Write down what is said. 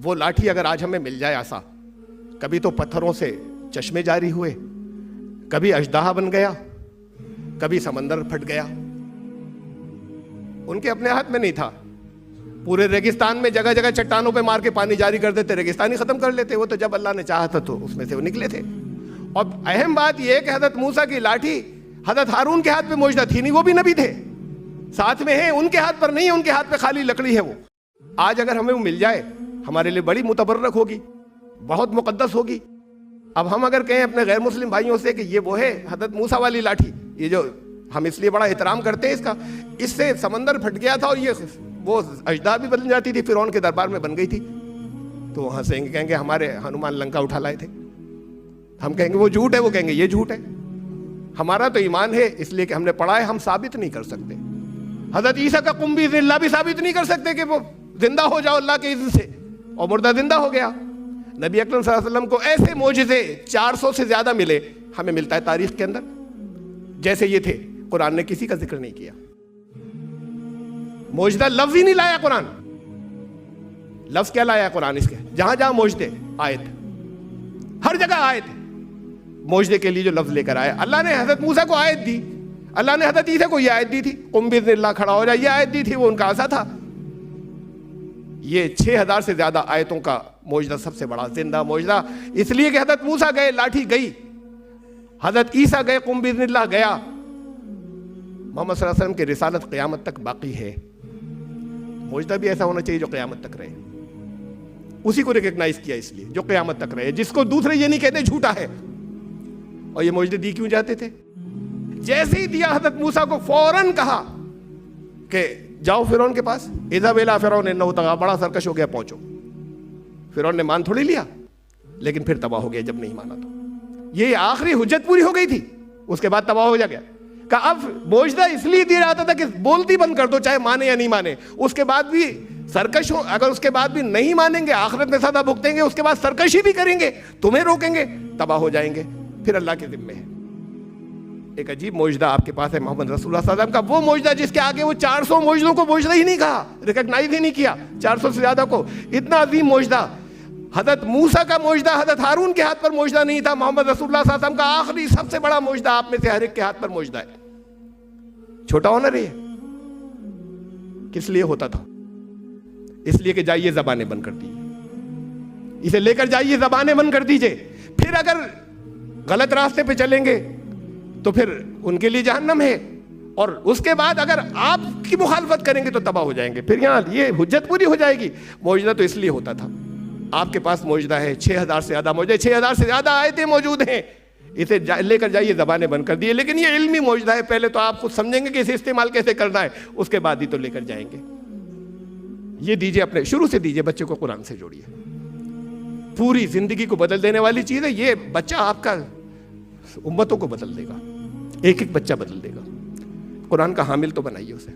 وہ لاٹھی اگر آج ہمیں مل جائے ایسا، کبھی تو پتھروں سے چشمے جاری ہوئے، کبھی اژدہا بن گیا، کبھی سمندر پھٹ گیا، ان کے اپنے ہاتھ میں نہیں تھا. پورے ریگستان میں جگہ جگہ چٹانوں پہ مار کے پانی جاری کر دیتے، ریگستان ہی ختم کر لیتے. وہ تو جب اللہ نے چاہا تھا تو اس میں سے وہ نکلے تھے. اور اہم بات یہ ہے کہ حضرت موسیٰ کی لاٹھی حضرت ہارون کے ہاتھ میں موجودہ تھی نہیں، وہ بھی نبی تھے، ساتھ میں ہیں، ان کے ہاتھ پر نہیں ہے، ان کے ہاتھ پہ خالی لکڑی ہے. وہ آج اگر ہمیں وہ مل جائے ہمارے لیے بڑی متبرک ہوگی، بہت مقدس ہوگی. اب ہم اگر کہیں اپنے غیر مسلم بھائیوں سے کہ یہ وہ ہے حضرت موسیٰ والی لاٹھی، یہ جو ہم اس لیے بڑا احترام کرتے ہیں اس کا، اس سے سمندر پھٹ گیا تھا اور یہ وہ اژدہا بھی بن جاتی تھی، فرعون کے دربار میں بن گئی تھی، تو وہاں سے کہیں گے ہمارے ہنومان لنکا اٹھا لائے تھے. ہم کہیں گے وہ جھوٹ ہے، وہ کہیں گے یہ جھوٹ ہے. ہمارا تو ایمان ہے اس لیے کہ ہم نے پڑھا ہے، ہم ثابت نہیں کر سکتے. حضرت عیسیٰ کا قم بإذن اللہ بھی ثابت نہیں کر سکتے کہ وہ زندہ ہو جاؤ اللہ کے اذن سے، اور مردہ زندہ ہو گیا. نبی اکرم صلی اللہ علیہ وسلم کو ایسے معجزے 400 سے زیادہ ملے، ہمیں ملتا ہے تاریخ کے اندر جیسے یہ تھے. قرآن نے کسی کا ذکر نہیں کیا. معجزہ لفظ ہی نہیں لایا قرآن. لفظ کیا لایا قرآن؟ اس کے جہاں جہاں معجزے، آیت، ہر جگہ آیت ہے. معجزے کے لیے جو لفظ لے کر آیا، اللہ نے حضرت موسیٰ کو آیت دی، اللہ نے حضرت عیسیٰ کو یہ آیت دی تھی، قم بإذن اللہ کھڑا ہو جائے، یہ آیت دی تھی، وہ ان کا عصا تھا. یہ 6000 سے زیادہ آیتوں کا معجزہ سب سے بڑا زندہ معجزہ، اس لیے کہ حضرت موسیٰ گئے، لاٹھی گئی، حضرت عیسیٰ گئے، قم بإذن اللہ گیا. محمد صلی اللہ علیہ وسلم کی رسالت قیامت تک باقی ہے. معجزہ بھی ایسا ہونا چاہیے جو قیامت تک رہے. اسی کو ریکگنائز کیا اس لیے جو قیامت تک رہے، جس کو دوسرے یہ نہیں کہتے جھوٹا ہے. اور یہ معجزے دی کیوں جاتے تھے؟ جیسے ہی دیا حضرت موسیٰ کو فوراً کہا کہ جاؤ فرعون کے پاس، اذهب الى فرعون انه طغى، بڑا سرکش ہو گیا، پہنچو. فرعون نے مان تھوڑی لیا، لیکن پھر تباہ ہو گیا جب نہیں مانا. تو یہ آخری حجت پوری ہو گئی تھی، اس کے بعد تباہ ہو گیا. کہ اب معجزہ اس لیے دیا جاتا تھا کہ بولتی بند کر دو، چاہے مانے یا نہیں مانے. اس کے بعد بھی سرکش ہو، اگر اس کے بعد بھی نہیں مانیں گے آخرت میں سزا بھگتیں گے، اس کے بعد سرکشی بھی کریں گے، تمہیں روکیں گے، تباہ ہو جائیں گے، پھر اللہ کے ذمے ہے. ایک عجیب معجزہ آپ کے پاس ہے محمد رسول اللہ صلی اللہ علیہ وسلم کا، وہ معجزہ جس کے آگے وہ 400 معجزوں کو معجزہ ہی نہیں کہا، ریکگنائز ہی نہیں کیا 400 سے زیادہ کو. اتنا عظیم معجزہ حضرت موسیٰ کا معجزہ حضرت ہارون کے ہاتھ پر معجزہ نہیں تھا، محمد رسول اللہ صلی اللہ علیہ وسلم کا آخری سب سے بڑا معجزہ آپ میں سے ہر ایک کے ہاتھ پر معجزہ ہے. چھوٹا ہونا رہی ہے. کس لیے ہوتا تھا؟ اس لیے کہ جائیے زبانیں بند کر دیجیے، اسے لے کر جائیے زبانیں بند کر دیجیے. پھر اگر غلط راستے پہ چلیں گے تو پھر ان کے لیے جہنم ہے، اور اس کے بعد اگر آپ کی مخالفت کریں گے تو تباہ ہو جائیں گے. پھر یہاں یہ حجت پوری ہو جائے گی. معجزہ تو اس لیے ہوتا تھا. آپ کے پاس معجزہ ہے 6000 سے زیادہ معجزے، 6000 سے زیادہ آیتیں موجود ہیں، اسے لے کر جائیے زبانیں بند کر دیے. لیکن یہ علمی معجزہ ہے، پہلے تو آپ خود سمجھیں گے کہ اسے استعمال کیسے کرنا ہے، اس کے بعد ہی تو لے کر جائیں گے. یہ دیجیے، اپنے شروع سے دیجیے، بچے کو قرآن سے جوڑیے. پوری زندگی کو بدل دینے والی چیز ہے یہ. بچہ آپ کا امتوں کو بدل دے گا، ایک ایک بچہ بدل دے گا. قرآن کا حامل تو بنائیے اسے.